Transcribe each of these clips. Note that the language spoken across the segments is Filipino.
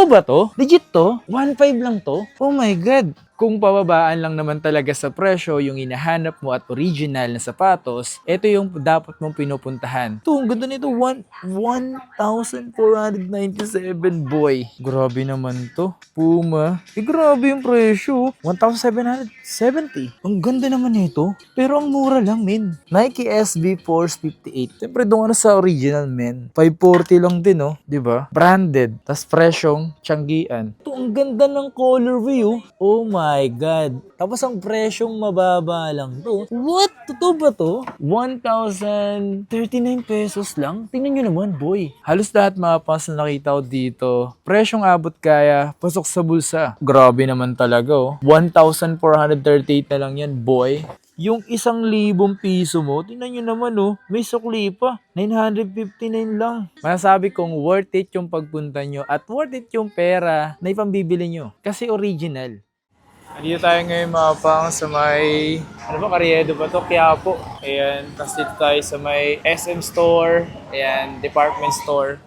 Totoo ba to? Legit to? 1.5 lang to? Oh my God. Kung pababaan lang naman talaga sa presyo yung hinahanap mo at original na sapatos, ito yung dapat mong pinupuntahan. Ito, ang ganda nito. 1,497 boy. Grabe naman to. Puma. Grabe yung presyo. 1,770. Ang ganda naman nito. Pero ang mura lang, men. Nike SB Force 58. Siyempre, doon sa original, men. 540 lang din, oh. Diba? Branded. Tas presyong tiyanggian. Ito, ang ganda ng colorway, oh. Oh my God. Tapos ang presyong mababa lang to. What? Totoo ba to? 1,039 pesos lang? Tingnan nyo naman, boy. Halos lahat mapas na nakita ko dito. Presyong abot kaya, pasok sa bulsa. Grabe naman talaga, oh. 1,438 na lang yan, boy. Yung 1,000 piso mo, tingnan nyo naman, oh, may sukli pa. 959 lang. Masasabi kong worth it yung pagpunta nyo at worth it yung pera na ipambibili nyo. Kasi original. Dito tayo ngayon mga pang sa may, ano ba, Carriedo ba to? Quiapo. Ayan, tapos dito tayo sa may SM store. Ayan, department store.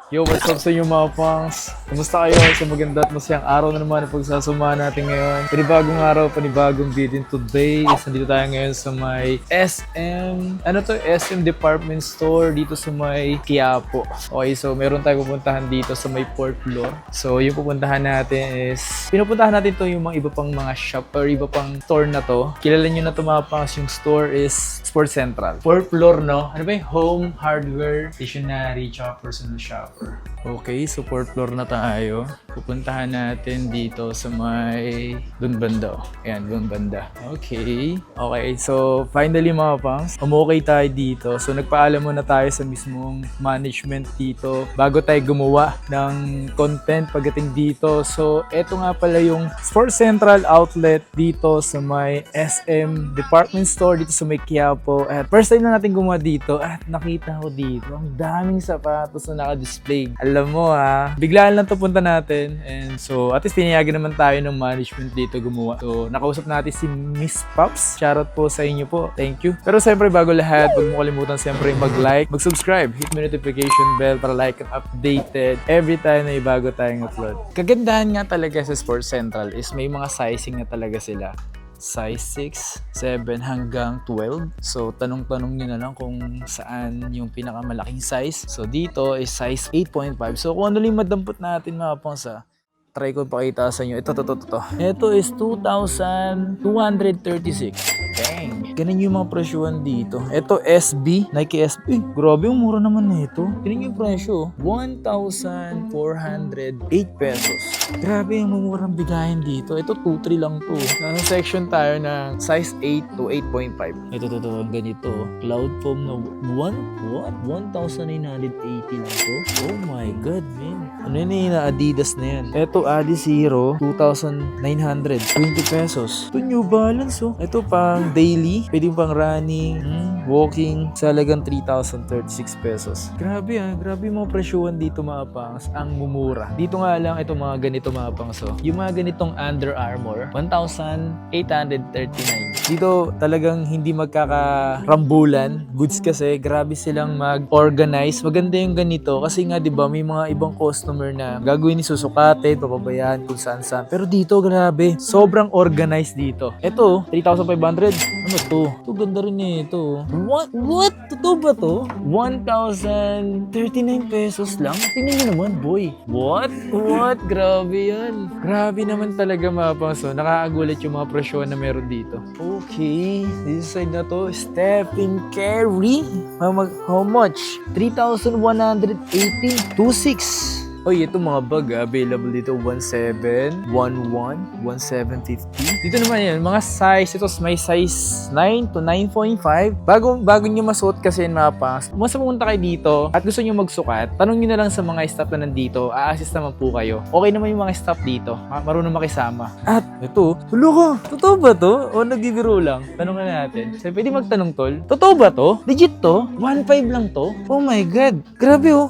Yo, what's up sa inyo mga pangs? Kumusta kayo? Sa maganda at masayang araw na naman ang pagsasamahan natin ngayon. Panibagong araw, panibagong video. Today is nandito tayo ngayon sa may SM, SM Department Store dito sa may Quiapo. Okay, so meron tayong pupuntahan dito sa may 4th floor. So yung pupuntahan natin is, pinupuntahan natin to yung mga iba pang mga shop or iba pang store na to. Kilala nyo na to mga pangs, yung store is Sports Central. 4th floor, no? Ano ba yung home, hardware, stationery, tsaka personal shop. Okay, so 4th floor na tayo. Pupuntahan natin dito sa may dun banda. Ayan, dun banda. Okay. Okay, so finally mga pangs, umukay tayo dito. So nagpaalam muna tayo sa mismong management dito bago tayo gumawa ng content pagdating dito. So eto nga pala yung Sports Central outlet dito sa may SM Department Store dito sa may Quiapo. At first time na natin gumawa dito at nakita ko dito ang daming sapatos na naka-display. Alam mo biglaan lang to punta natin and so at least pinayagan naman tayo ng management dito gumawa. So nakausap natin si Miss Pops. Shoutout po sa inyo po. Thank you. Pero siyempre bago lahat, huwag mo kalimutan siyempre mag-like, mag-subscribe, hit mo notification bell para like and updated every time na ibago tayong upload. Kagandahan nga talaga sa Sports Central is may mga sizing na talaga sila. Size 6, 7 hanggang 12. So, tanong-tanong nyo na lang kung saan yung pinakamalaking size. So, dito is size 8.5. So, kung ano lang madampot natin mga pangsa, try ko pakita sa inyo. Ito. Ito is 2,236. Dang. Ganun yung mga presyuhan dito. Ito SB, Nike SB. Grabe, yung mura naman nito. Ganun yung presyo. 1,408 pesos. Grabe yung mumurang bigayan dito. Ito 2,3 lang to. Nasa section tayo ng size 8 to 8.5. Ito. Ang ganito. Cloud foam na 1,980 lang to. Oh my God, man. Ano yun na Adidas na yan? Ito Adizero, 2,920 pesos. Ito New Balance, oh. Ito pang daily. Pwede pang running, walking. Sa halagang 3,036 pesos. Grabe grabe yung mga presyuhan dito mga pangs. Ang mumura. Dito nga lang ito mga ganito mga pangs. Oh. Yung mga ganitong Under Armour, 1,839. Dito talagang hindi magkakarambulan. Goods kasi, grabe silang mag-organize. Maganda yung ganito kasi nga 'di ba may mga ibang customer na gagawin ni susukatin, papabayaan kung saan-saan. Pero dito grabe, sobrang organized dito. Ito, 3,500. Ano to? Ito ganda rin ito. What? Totoo ba to? 1,039 pesos lang? Tingnan nyo naman, boy. What? Grabe yan. Grabe naman talaga mga pangso. Nakakagulat yung mga presyon na meron dito. Okay, this side na to, Stephen Curry. How much? 3,118. 2,600. Oy, ito mga bag available dito 17, 11, 1750. Dito naman yan, mga size, ito may size 9 to 9.5. Bago nyo masuot kasi mga pangs, once pumunta kayo dito at gusto nyo magsukat, tanong nyo na lang sa mga staff na nandito, a-assist naman po kayo. Okay naman yung mga staff dito, marunong makisama. At ito, hulo ko, totoo ba to? O nagbibiro lang? Tanong na natin. So, pwede magtanong tol, totoo ba to? Legit to? 1.5 lang to? Oh my God, grabe oh.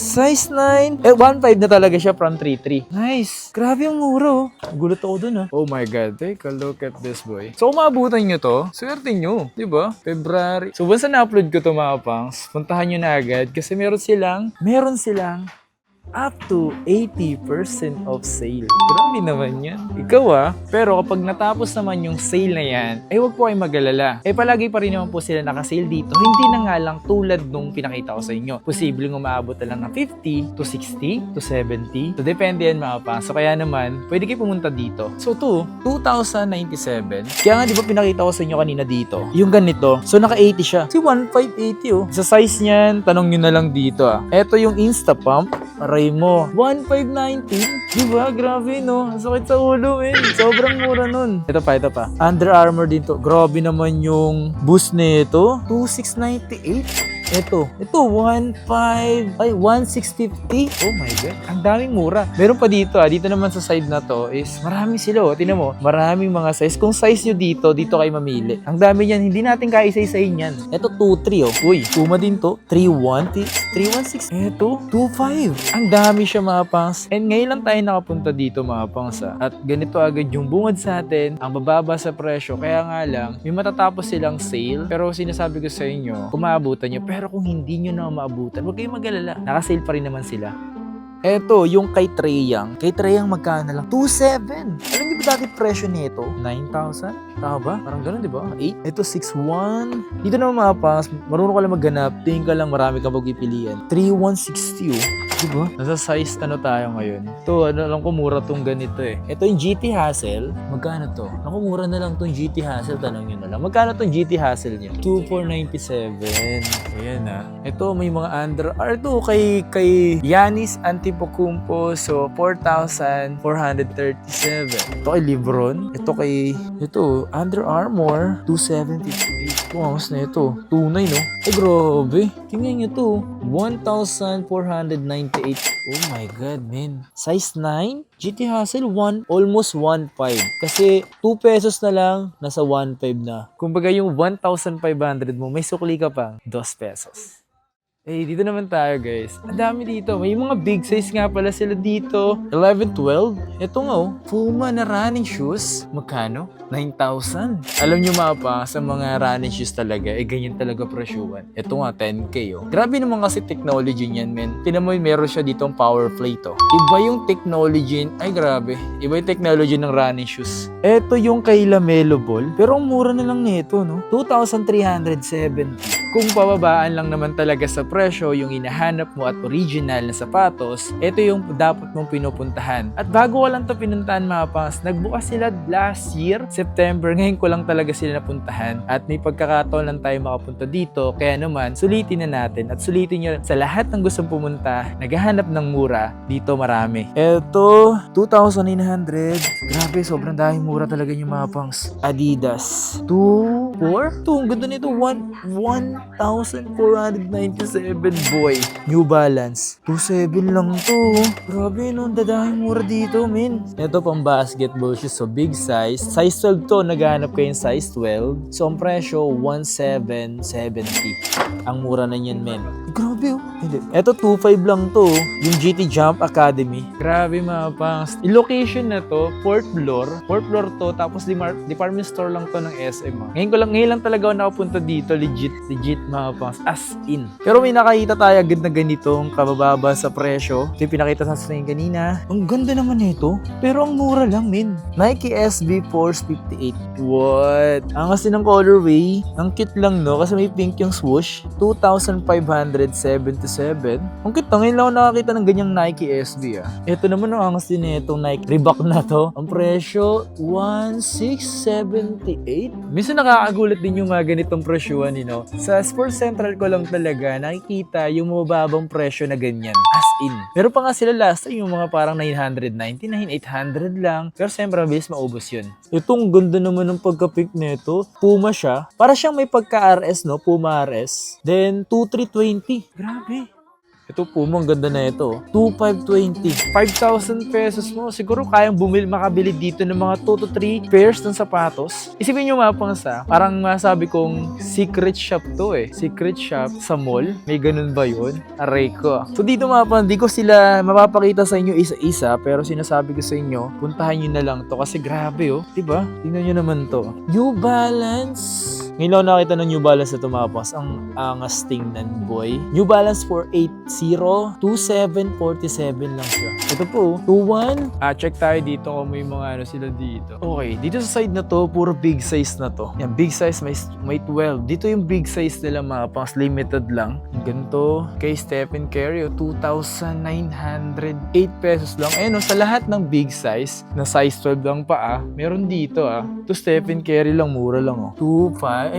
Size 9. 1.5 na talaga siya from 3.3. Nice. Grabe yung mura, oh. Gulat ako dun, Oh my God. Take a look at this, boy. So, kung maabutan nyo to, swerte nyo. Diba? February. So, once na-upload ko to mga pangs, puntahan nyo na agad kasi meron silang up to 80% of sale. Grabe naman yan. Ikaw pero kapag natapos naman yung sale na yan, huwag po kayong mag-alala. Palagi pa rin naman po sila nakasale dito. Hindi na nga lang tulad nung pinakita ko sa inyo. Posibleng umaabot na lang ng 50 to 60 to 70. So, depende yan mga pa. So, kaya naman, pwede kayo pumunta dito. So, 2,097. Kaya nga, di ba pinakita ko sa inyo kanina dito? Yung ganito. So, naka-80 siya. Si 1,580 Sa size niyan, tanong nyo na lang dito Ito yung Instapump. Aray mo. 1,519. Diba? Grabe, no? Ang sakit sa ulo, Sobrang mura nun. Ito pa. Under Armour din to. Grabe naman yung boost nito. 2,698. Ito, 1,650. Oh my God. Ang daming mura. Meron pa dito Dito naman sa side na to is marami sila Tingnan mo, maraming mga size. Kung size nyo dito kayo mamili. Ang dami yan. Hindi natin kaisa-isahin yan. Ito, 2,3 Uy, Puma din to. 3,1. 3,1,6. Ito, 2,5. Ang dami siya mga pangs. And ngayon lang tayo nakapunta dito mga pangs At ganito agad yung bungad sa atin. Ang bababa sa presyo. Kaya nga lang, may matatapos silang sale. Pero sinasabi ko sa inyo, kung maabutan nyo. Pero kung hindi nyo na maabutan, huwag kayong mag-alala. Nakasale pa rin naman sila. Eto, yung kay Treyang. Kay Treyang magkano lang? 2,700. Alam niyo ba dati presyo nito? 9,000? Tama ba? Parang ganun, di ba? 8? Ito, 6,100. Dito naman mapas, marunong ka lang maghanap. Tingin ka lang marami kang pagpipilian. 3,160 Diba? Nasa size tayo ngayon. Ito, alam ko mura tong ganito Ito yung GT Hassel. Magkano to? Naku, mura na lang tong GT Hassel. Tanong nyo na lang. Magkano tong GT Hassel niya? 2,497. Ayan Ito, may mga Under Armour. Ito, kay Giannis Antetokounmpo. So, 4,437. Ito kay Lebron. Ito, Under Armour. 2,758. Angas na ito. 2,900 no? Grabe. Tingnan nyo to. 1,498. Oh my God, man. Size 9? GT Hassel, almost 1,500. Kasi 2 pesos na lang, nasa 1,500 na. Kumbaga yung 1,500 mo, may sukli ka pang 2 pesos. Dito naman tayo guys. Ang dami dito. May mga big size nga pala sila dito. 11, 12. Ito nga Puma na running shoes. Magkano? 9,000. Alam nyo pa, sa mga running shoes talaga, ganyan talaga presyuhan. Ito nga, 10K Grabe naman kasi technology niyan, men. Tinan mo, meron siya ditong power plate Iba yung technology. Ay, grabe. Iba yung technology ng running shoes. Ito yung kay Lamelo Ball. Pero ang mura na lang nito, no? 2,370. Kung pababaan lang naman talaga sa presyo yung hinahanap mo at original na sapatos, ito yung dapat mong pinupuntahan. At bago ko lang ito pinuntahan mga pangs, nagbukas sila last year, September. Ngayon ko lang talaga sila napuntahan. At may pagkakataon lang tayo makapunta dito. Kaya naman, sulitin na natin. At sulitin nyo sa lahat ng gustong pumunta, naghahanap ng mura, dito marami. Ito, 2,900. Grabe, sobrang daming mura talaga yung mga pangs. Adidas. 2,400? Ang ganda nito. 1,497 boy. New Balance. 2,700 lang to. Grabe no, dadahing mura dito, men. Ito pang basketball shoes. So, big size. Size 12 to. Naghahanap kayo yung size 12. So, ang presyo, 1,770. Ang mura na yan, men. Grabe Hindi. Ito, 2,500 lang to. Yung GT Jump Academy. Grabe mga pangs. Yung location na to, 4th floor. 4th floor to. Tapos department store lang to ng SM. Ngayon lang talaga ako nakapunta dito. Legit mga pangs. As in. Pero may nakakita tayo agad na ganitong kabababa sa presyo. Ito yung pinakita sa akin kanina. Ang ganda naman nito. Pero ang mura lang, men. Nike SB Force 58. What? Ang kasi ng colorway. Ang cute lang, no? Kasi may pink yung swoosh. 2,577. Ang cute. Ngayon lang ako nakakita ng ganyang Nike SB, Ito naman ang angas din itong Nike Reebok na to. Ang presyo, 1,678. Minsan nakakagulat din yung mga ganitong presyuhan, Sa Sports Central ko lang talaga nakikita yung mababang presyo na ganyan. As in. Pero pa nga sila last time yung mga parang 999, 800 lang. Pero siyempre, mabilis maubos yun. Itong ganda naman ng pagka-pink nito. Puma siya. Para siyang may pagka-RS, no? Puma RS. Then, 2,320. Grabe. Ito Puma, ang ganda na ito. 2,520. 5,000 pesos mo. Siguro kayang makabili dito ng mga 2 to 3 pairs ng sapatos. Isipin nyo mga pangsa, parang masabi kong secret shop to Secret shop sa mall. May ganun ba yun? Aray ko. So dito mga pang, di ko sila mapapakita sa inyo isa-isa. Pero sinasabi ko sa inyo, puntahan nyo na lang to. Kasi grabe Diba? Tingnan nyo naman to. New Balance. Ngayon lang nakita ng New Balance na tumapas. Ang angas tingnan, boy. New Balance 480, 2747 lang siya. Ito po, 21. Check tayo dito kung may mga ano sila dito. Okay, dito sa side na to, puro big size na to. Yan, big size, may 12. Dito yung big size nila mga pangs, limited lang. Yung ganito, kay Stephen Curry, 2,908 pesos lang. Ayun, sa lahat ng big size, na size 12 lang pa meron dito To Stephen Curry lang, mura lang 2.9.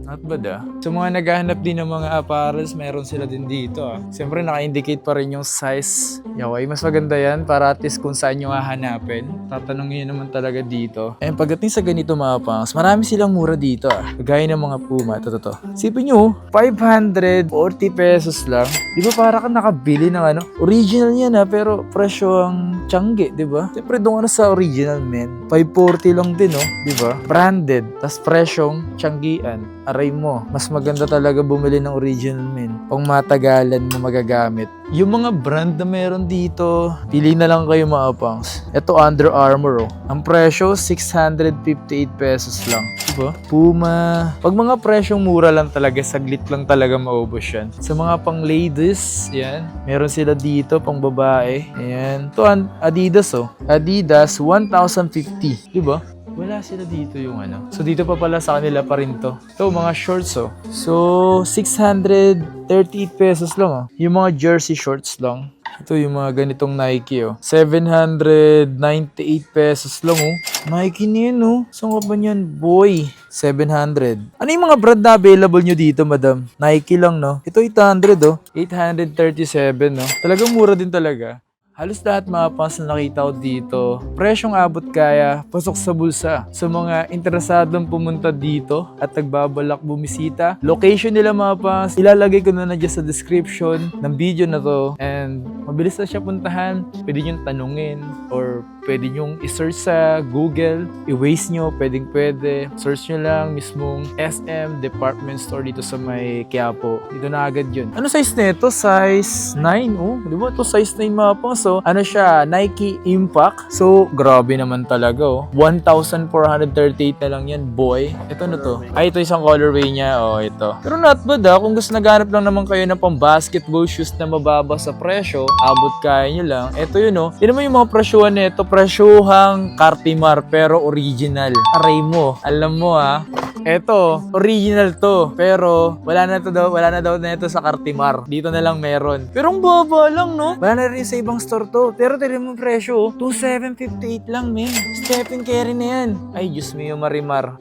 Not bad Sa mga naghahanap din ng mga apparels, meron sila din dito Siyempre naka-indicate pa rin yung size. Yaway, mas maganda yan para at least kung saan nyo hahanapin. Tatanungin nyo naman talaga dito. And pagdating sa ganito mga pangs, marami silang mura dito Kagaya ng mga Puma. Ito. Sipin nyo, 540 pesos lang. Di ba para ka nakabili ng original yan pero presyo ang tiyangge, di ba? Siyempre doon sa original, men. 540 lang din, di ba? Branded, tas presyong tiyanggian. Aray mo, mas maganda talaga bumili ng original, men. Pang matagalan mo magagamit. Yung mga brand na meron dito, pili na lang kayo mga pangs. Ito Under Armour Ang presyo 658 pesos lang. Diba? Puma. Pag mga presyong mura lang talaga, saglit lang talaga maubos yan. Sa mga pang ladies, yan. Meron sila dito pang babae. Ayan. Ito Adidas Adidas 1,050. Diba? Wala sila dito yung So, dito pa pala sa kanila pa rin to. Ito, mga shorts So, 638 pesos lang Yung mga jersey shorts lang. Ito yung mga ganitong Nike 798 pesos lang Nike niyan Saan ka ba niyan? Boy, 700. Ano yung mga brand na available nyo dito, madam? Nike lang, Ito 800, 837, Talagang mura din talaga. Halos lahat mga pangs na nakita ko dito, presyong abot kaya, pasok sa bulsa. Sa mga interesadong pumunta dito at nagbabalak bumisita, location nila mga pangs, ilalagay ko na dyan sa description ng video na to. And mabilis na siya puntahan, pwede nyo tanungin or pwede nyo i-search sa Google, i-waste nyo, pwede. Search nyo lang mismong SM Department Store dito sa may Quiapo. Dito na agad yun. Ano size nito? Size 9, Di ba? Ito size 9 mga pangs. So, ano siya? Nike Impact. So, grabe naman talaga 1,438 na lang yan, boy. Ito na to. Ito isang colorway niya. Ito. Pero not bad kung gusto naghanap lang naman kayo ng pang basketball shoes na mababa sa presyo, abot kaya nyo lang. Ito yun Yun naman yung mga presyuhan nito. Presyuhang Cartimar pero original. Aray mo. Alam mo Eto, original to. Pero, wala na daw na ito sa Cartimar. Dito na lang meron. Pero ang baba lang, Wala na rin sa ibang store to. Pero tignan mo presyo, 2,758 lang, men. Stephen Curry na yan. Ay, Diyos mio, Marimar.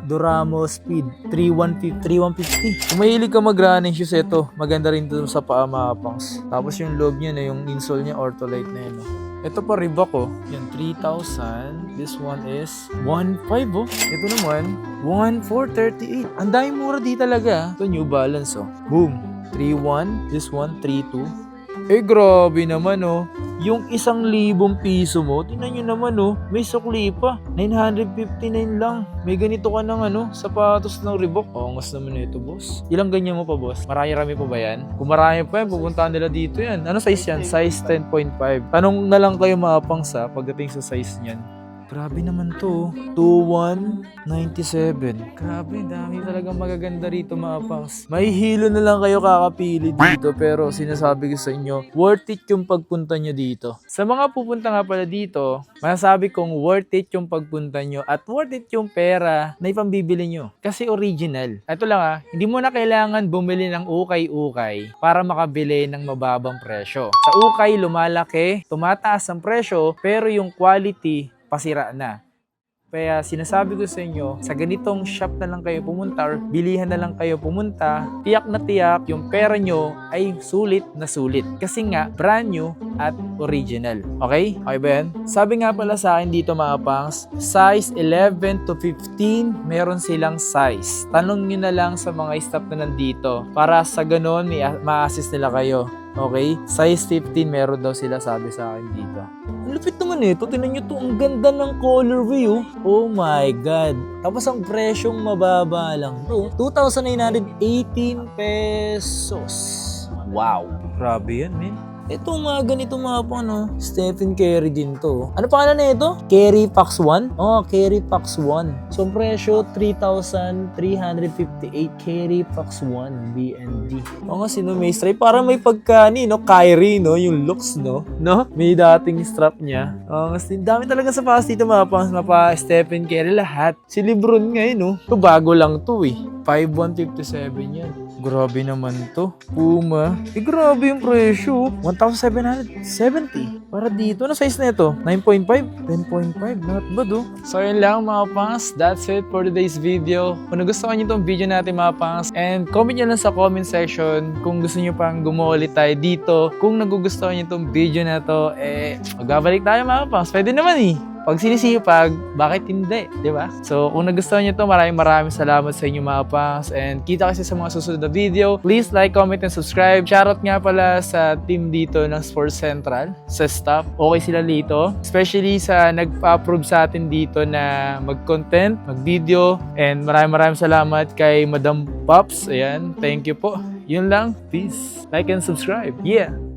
Duramo Speed, 3,150. Kung mahilig ka mag-running shoes, ito. Maganda rin to sa paa, mga pangs. Tapos yung loob niya yung insole niya, Ortholite na yan, Ito pa Reebok Yan, 3,000. This one is 1,500 Ito naman, 1,438. Ang dami mura di talaga. Ito New Balance Boom. 3,100. This one, 3,200. Grabe naman Yung 1,000 piso mo, tingnan nyo naman may sukli pa. 959 lang. May ganito ka ng sapatos ng Reebok. Angas naman ito, boss. Ilang ganyan mo pa, boss? Marami pa ba yan? Kung marami pa yan, pupuntahan nila dito yan. Ano size yan? Size 10.5. Tanong na lang kayo mga pangs pagdating sa size niyan. Grabe naman to. 2,197. Grabe, dami talagang magaganda rito mga pangs. May hilo na lang kayo kakapili dito pero sinasabi ko sa inyo, worth it yung pagpunta nyo dito. Sa mga pupunta nga pala dito, masasabi kong worth it yung pagpunta nyo at worth it yung pera na ipambibili nyo. Kasi original. Ito lang hindi mo na kailangan bumili ng ukay-ukay para makabili ng mababang presyo. Sa ukay, lumalaki, tumataas ang presyo, pero yung quality, pasira na. Kaya sinasabi ko sa inyo, sa ganitong shop na lang kayo pumunta or bilihan na lang kayo pumunta, tiyak na tiyak yung pera nyo ay sulit na sulit. Kasi nga, brand new at original. Okay? Okay ba yan? Sabi nga pala sa akin dito mga pangs, size 11 to 15, meron silang size. Tanong nyo na lang sa mga staff na nandito para sa ganon ma-assist nila kayo. Okay? Size 15 meron daw sila sabi sa akin dito. Ang lupit naman ito. Tingnan nyo to. Ang ganda ng colorway Oh my God. Tapos ang presyong mababa lang to. 2,918 pesos. Wow. Grabe yan, men. Ito mga ganito mga po, no? Stephen Curry din to. Ano pangalan na ito? Curry Pax 1? Oh, Curry Pax 1. So, ang presyo, 3,358 Curry Pax 1 BND. O nga, sino may stripe? Parang may pagkani, no? Kyrie, no? Yung looks, no? No? May dating strap niya. O nga, dami talaga sa pass dito mga pangs, mapa Stephen Curry lahat. Si LeBron ngayon, no? Ito bago lang to, eh. 5,157 yan. Grabe naman to. Puma. Grabe yung presyo. 1,770. Para dito. Ano size na ito? 9.5? 10.5. Not bad, oh. So, yun lang mga pangs. That's it for today's video. Kung nagustuhan nyo itong video natin mga pangs, and comment nyo lang sa comment section kung gusto nyo pang gumawa ulit tayo dito. Kung nagugustuhan nyo itong video na to, magbabalik tayo mga pangs. Pwede naman eh. Pag sinisipag, bakit hindi? Diba? So, kung nagustuhan nyo ito, maraming salamat sa inyo mga pangs. And kita kasi sa mga susunod na video. Please like, comment, and subscribe. Shoutout nga pala sa team dito ng Sports Central, sa staff. Okay sila dito. Especially sa nagpa-approve sa atin dito na mag-content, mag-video. And maraming salamat kay Madam Pops. Ayan, thank you po. Yun lang. Peace. Like and subscribe. Yeah!